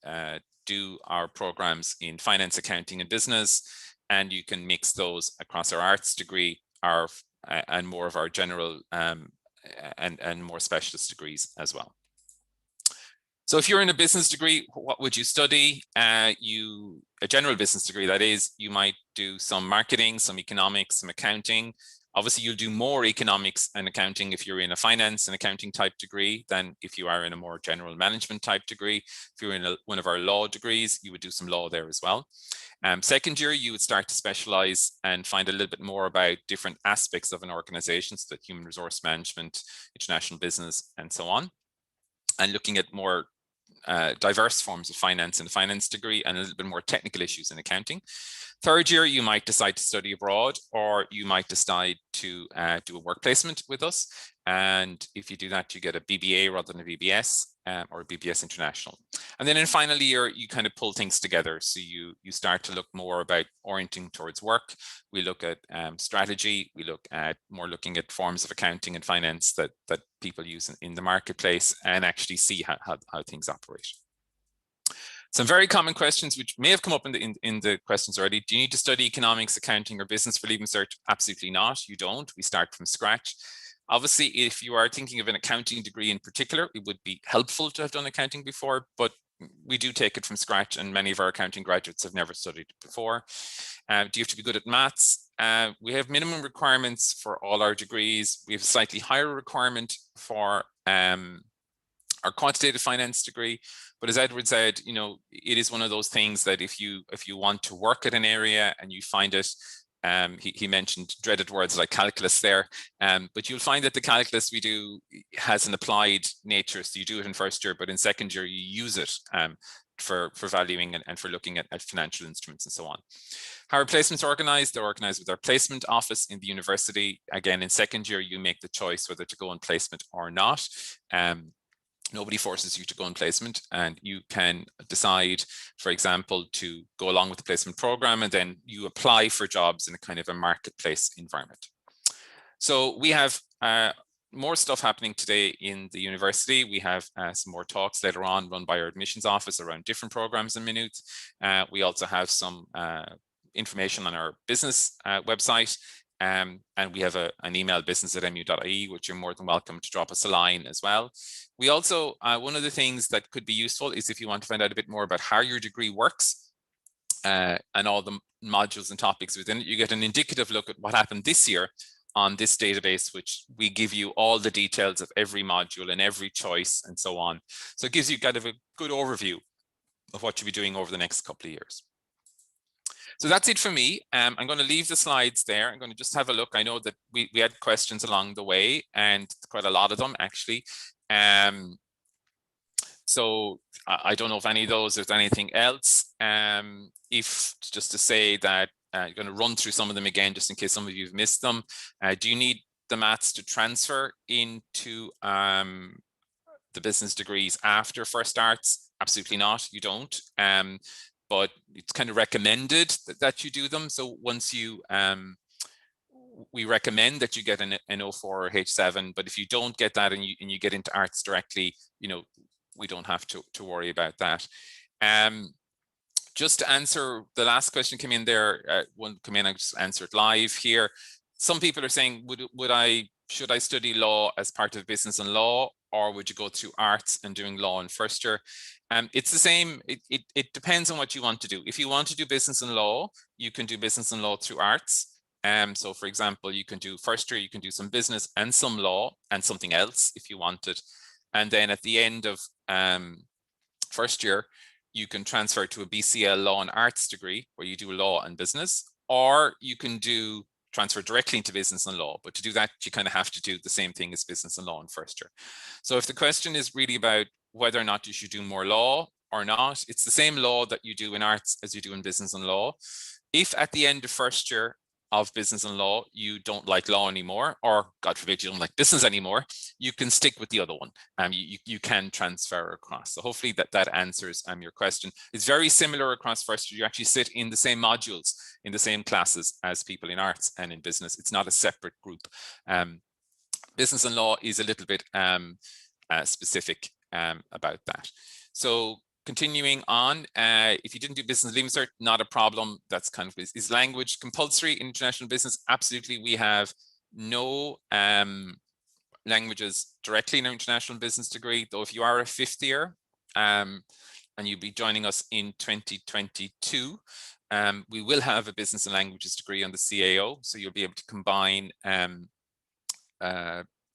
do our programs in finance, accounting, and business, and you can mix those across our arts degree, and more of our general and more specialist degrees as well. So if you're in a business degree, what would you study? A general business degree, that is, you might do some marketing, some economics, some accounting. Obviously, you'll do more economics and accounting if you're in a finance and accounting type degree than if you are in a more general management type degree. If you're in one of our law degrees, you would do some law there as well. Second year, you would start to specialize and find a little bit more about different aspects of an organization, so that human resource management, international business, and so on, and looking at more diverse forms of finance in a finance degree and a little bit more technical issues in accounting. Third year, you might decide to study abroad, or you might decide to do a work placement with us. And if you do that, you get a BBA rather than a BBS, or a BBS International. And then in final year, you kind of pull things together. So you start to look more about orienting towards work. We look at strategy. We look at looking at forms of accounting and finance that people use in the marketplace, and actually see how things operate. Some very common questions which may have come up in the questions already. Do you need to study economics, accounting, or business for Leaving Cert? Absolutely not. You don't. We start from scratch. Obviously, if you are thinking of an accounting degree in particular, it would be helpful to have done accounting before, but we do take it from scratch, and many of our accounting graduates have never studied it before. Do you have to be good at maths? We have minimum requirements for all our degrees. We have a slightly higher requirement for our quantitative finance degree, but as Edward said, it is one of those things that if you want to work at an area and you find it, he mentioned dreaded words like calculus there, but you'll find that the calculus we do has an applied nature. So you do it in first year, but in second year you use it for valuing and for looking at financial instruments and so on. How are placements organized? They're organized with our placement office in the university. Again, in second year, you make the choice whether to go on placement or not. Nobody forces you to go on placement, and you can decide, for example, to go along with the placement program, and then you apply for jobs in a kind of a marketplace environment. So we have more stuff happening today in the university. We have some more talks later on run by our admissions office around different programs in Maynooth. We also have some information on our business website. And we have an email, business@mu.ie, which you're more than welcome to drop us a line as well. We also, one of the things that could be useful is if you want to find out a bit more about how your degree works and all the modules and topics within it, you get an indicative look at what happened this year on this database, which we give you all the details of every module and every choice and so on. So it gives you kind of a good overview of what you'll be doing over the next couple of years. So that's it for me. I'm going to leave the slides there. I'm going to just have a look. I know that we had questions along the way, and quite a lot of them actually. So I don't know if any of those, if there's anything else. If just to say that you're going to run through some of them again, just in case some of you have missed them. Do you need the maths to transfer into the business degrees after first arts? Absolutely not. You don't. but it's kind of recommended that you do them. So once you, we recommend that you get an O4 or H7, but if you don't get that and you get into arts directly, you know, we don't have to worry about that. Just to answer the last question came in there, one come in, I just answered live here. Some people are saying, should I study law as part of business and law, or would you go through arts and doing law in first year? It's the same. It depends on what you want to do. If you want to do business and law, you can do business and law through arts. So for example, you can do first year, you can do some business and some law and something else if you wanted. And then at the end of first year, you can transfer to a BCL Law and Arts degree where you do law and business, or you can transfer directly into business and law. But to do that, you kind of have to do the same thing as business and law in first year. So if the question is really about whether or not you should do more law or not, it's the same law that you do in arts as you do in business and law. If at the end of first year of business and law, you don't like law anymore, or God forbid, you don't like business anymore, you can stick with the other one. You can transfer across. So hopefully that answers your question. It's very similar across first year. You actually sit in the same modules, in the same classes as people in arts and in business. It's not a separate group. Business and law is a little bit specific about that. So continuing on, if you didn't do business leaving cert, not a problem. That's kind of, is language compulsory in international business? Absolutely. We have no languages directly in our international business degree, though if you are a fifth year and you'll be joining us in 2022, we will have a business and languages degree on the CAO, so you'll be able to combine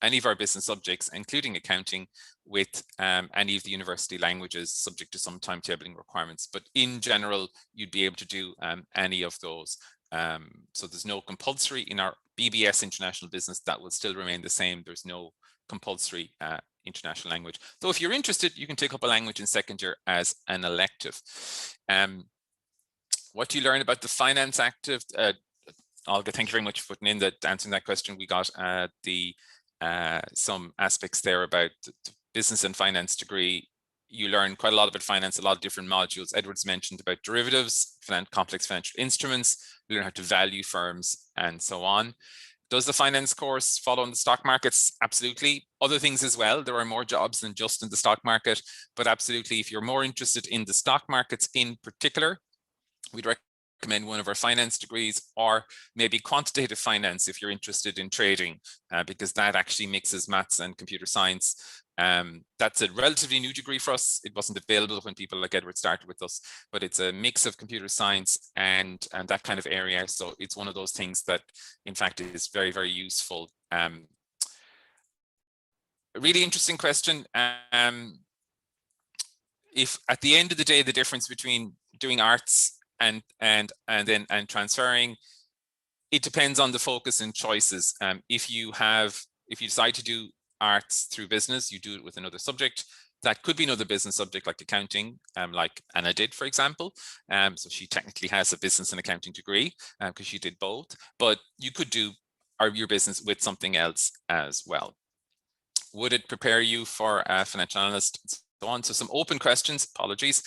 any of our business subjects, including accounting, with any of the university languages, subject to some timetabling requirements. But in general, you'd be able to do any of those. So there's no compulsory in our BBS international business. That will still remain the same. There's no compulsory international language. Though if you're interested, you can take up a language in second year as an elective. What do you learn about the finance active? Olga, thank you very much for putting in that, answering that question. We got some aspects there about the business and finance degree. You learn quite a lot about finance, a lot of different modules. Edward's mentioned about derivatives, complex financial instruments. You learn how to value firms and so on. Does the finance course follow in the stock markets? Absolutely. Other things as well. There are more jobs than just in the stock market, but absolutely, if you're more interested in the stock markets in particular, we'd recommend one of our finance degrees, or maybe quantitative finance if you're interested in trading, because that actually mixes maths and computer science. That's a relatively new degree for us. It wasn't available when people like Edward started with us, but it's a mix of computer science and that kind of area. So it's one of those things that, in fact, is very, very useful. A really interesting question. If at the end of the day, the difference between doing arts and transferring, it depends on the focus and choices. If you decide to do arts through business, you do it with another subject. That could be another business subject like accounting, like Anna did, for example. So she technically has a business and accounting degree because she did both, but you could do your business with something else as well. Would it prepare you for a financial analyst and so on? So some open questions, apologies.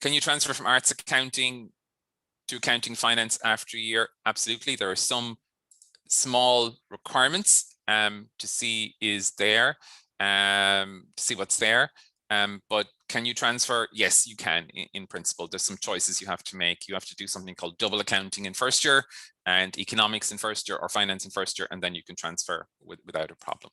Can you transfer from arts accounting to accounting finance after a year? Absolutely. There are some small requirements to see what's there. But can you transfer? Yes, you can in principle. There's some choices you have to make. You have to do something called double accounting in first year and economics in first year or finance in first year, and then you can transfer without a problem.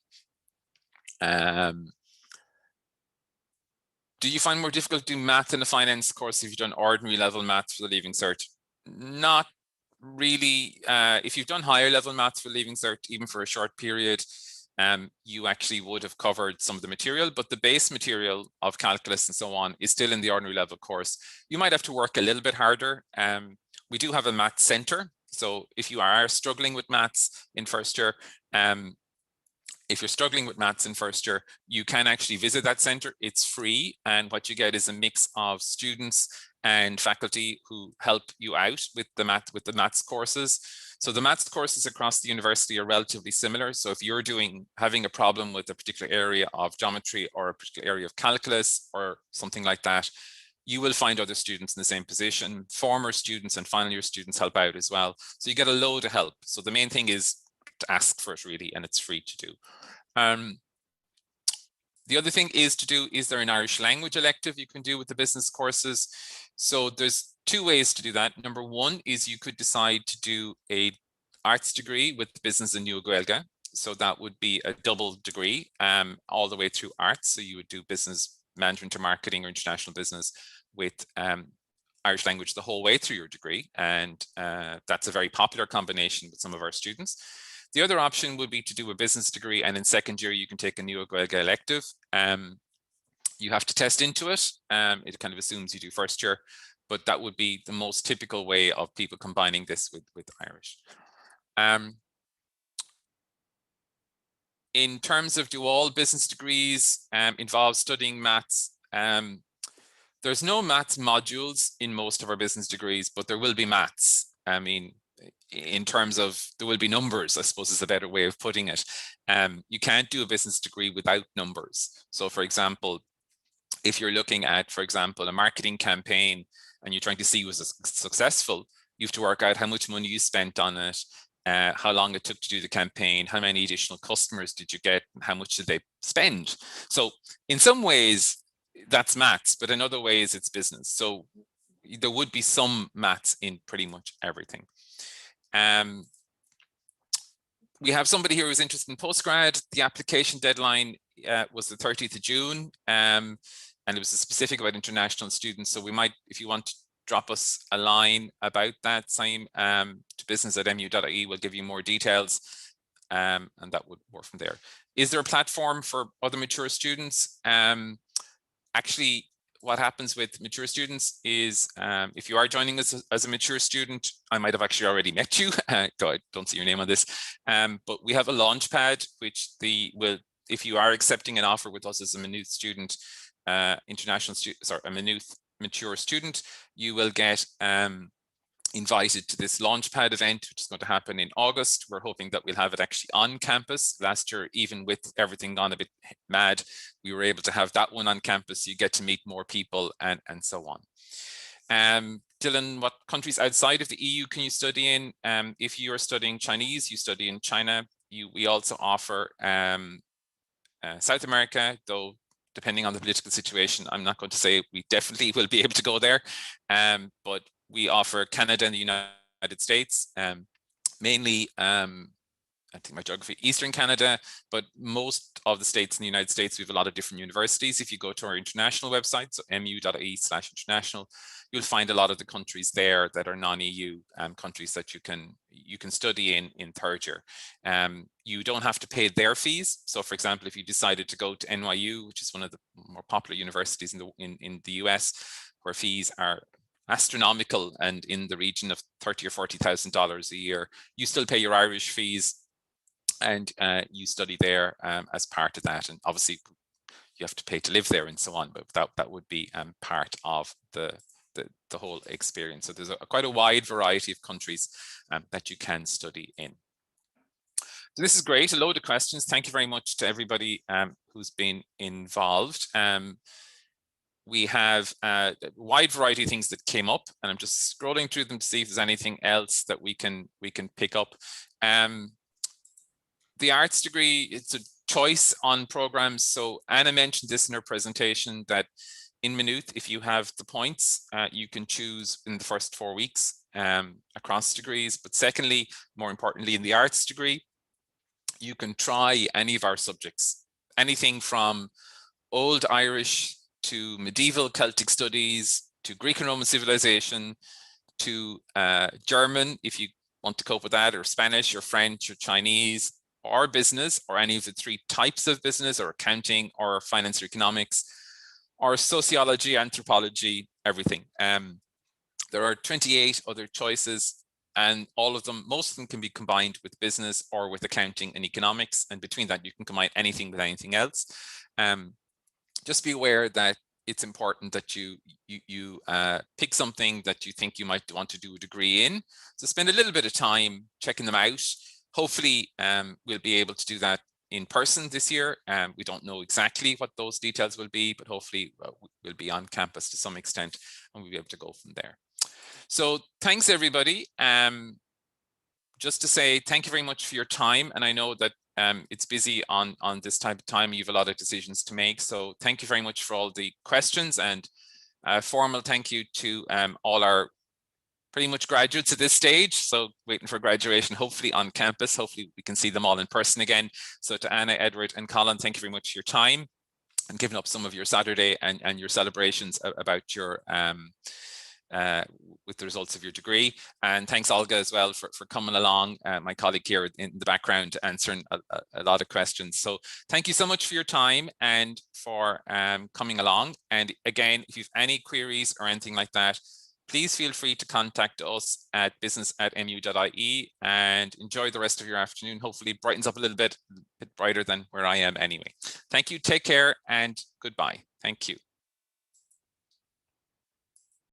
Do you find more difficult doing math in a finance course if you've done ordinary level maths for the Leaving Cert? Not really. If you've done higher level maths for Leaving Cert, even for a short period, you actually would have covered some of the material, but the base material of calculus and so on is still in the ordinary level course. You might have to work a little bit harder. We do have a math center. So if you are struggling with maths in first year, you can actually visit that center. It's free, and what you get is a mix of students and faculty who help you out with the maths courses. So the maths courses across the university are relatively similar. So if you're having a problem with a particular area of geometry or a particular area of calculus or something like that, you will find other students in the same position. Former students and final year students help out as well. So you get a load of help. So the main thing is to ask for it really, and it's free to do. The other thing is there an Irish language elective you can do with the business courses? So there's two ways to do that. Number one is you could decide to do a arts degree with business and Nua Gaeilge. So that would be a double degree all the way through arts. So you would do business management or marketing or international business with Irish language the whole way through your degree. And that's a very popular combination with some of our students. The other option would be to do a business degree, and in second year you can take a Nua Gaeilge elective. You have to test into it. It kind of assumes you do first year, but that would be the most typical way of people combining this with Irish. In terms of, do all business degrees involve studying maths? There's no maths modules in most of our business degrees, but there will be maths. I mean, in terms of, there will be numbers, I suppose is a better way of putting it. You can't do a business degree without numbers. So for example, if you're looking at, for example, a marketing campaign and you're trying to see was it successful, you have to work out how much money you spent on it, how long it took to do the campaign, how many additional customers did you get, how much did they spend. So in some ways that's maths, but in other ways it's business. So there would be some maths in pretty much everything. We have somebody here who's interested in postgrad. The application deadline was the 30th of June, and it was specific about international students. So we might, if you want to drop us a line about that, same to business@mu.ie, we'll give you more details, and that would work from there. Is there a platform for other mature students? Actually, what happens with mature students is if you are joining us as a mature student, I might have actually already met you, though I don't see your name on this, but we have a launch pad, which if you are accepting an offer with us as a Maynooth student, a Maynooth mature student, you will get invited to this Launchpad event, which is going to happen in August. We're hoping that we'll have it actually on campus. Last year, even with everything gone a bit mad, we were able to have that one on campus. You get to meet more people and so on. Dylan, what countries outside of the EU can you study in? If you are studying Chinese, you study in China. We also offer South America, though depending on the political situation, I'm not going to say we definitely will be able to go there, but we offer Canada and the United States, mainly, I think my geography, Eastern Canada, but most of the states in the United States, we have a lot of different universities. If you go to our international website, so mu.ie/international, you'll find a lot of the countries there that are non-EU countries that you can study in third year. You don't have to pay their fees. So for example, if you decided to go to NYU, which is one of the more popular universities in the US, where fees are astronomical and in the region of $30,000 or $40,000 a year, you still pay your Irish fees and you study there as part of that. And obviously you have to pay to live there and so on, but that would be part of the whole experience. So there's quite a wide variety of countries that you can study in. So this is great, a load of questions. Thank you very much to everybody who's been involved. We have a wide variety of things that came up, and I'm just scrolling through them to see if there's anything else that we can pick up. The arts degree, it's a choice on programs. So Anna mentioned this in her presentation that in Maynooth, if you have the points, you can choose in the first 4 weeks across degrees. But secondly, more importantly, in the arts degree, you can try any of our subjects, anything from Old Irish to medieval Celtic studies, to Greek and Roman civilization, to German, if you want to cope with that, or Spanish, or French, or Chinese, or business, or any of the 3 types of business, or accounting, or finance or economics, or sociology, anthropology, everything. There are 28 other choices, and all of them, most of them can be combined with business or with accounting and economics, and between that you can combine anything with anything else. Just be aware that it's important that you pick something that you think you might want to do a degree in. So spend a little bit of time checking them out. Hopefully we'll be able to do that in person this year. We don't know exactly what those details will be, but hopefully we'll be on campus to some extent and we'll be able to go from there. So thanks everybody. Just to say thank you very much for your time, and I know that it's busy on this type of time. You have a lot of decisions to make, so thank you very much for all the questions, and a formal thank you to all our pretty much graduates at this stage, so waiting for graduation, hopefully on campus. Hopefully we can see them all in person again. So to Anna, Edward and Colin, thank you very much for your time and giving up some of your Saturday and your celebrations about your with the results of your degree. And thanks Olga as well for coming along, my colleague here in the background, answering a lot of questions. So thank you so much for your time and for coming along. And again, if you have any queries or anything like that, please feel free to contact us at business@mu.ie, and enjoy the rest of your afternoon. Hopefully it brightens up a bit brighter than where I am anyway. Thank you, take care, and goodbye. Thank you.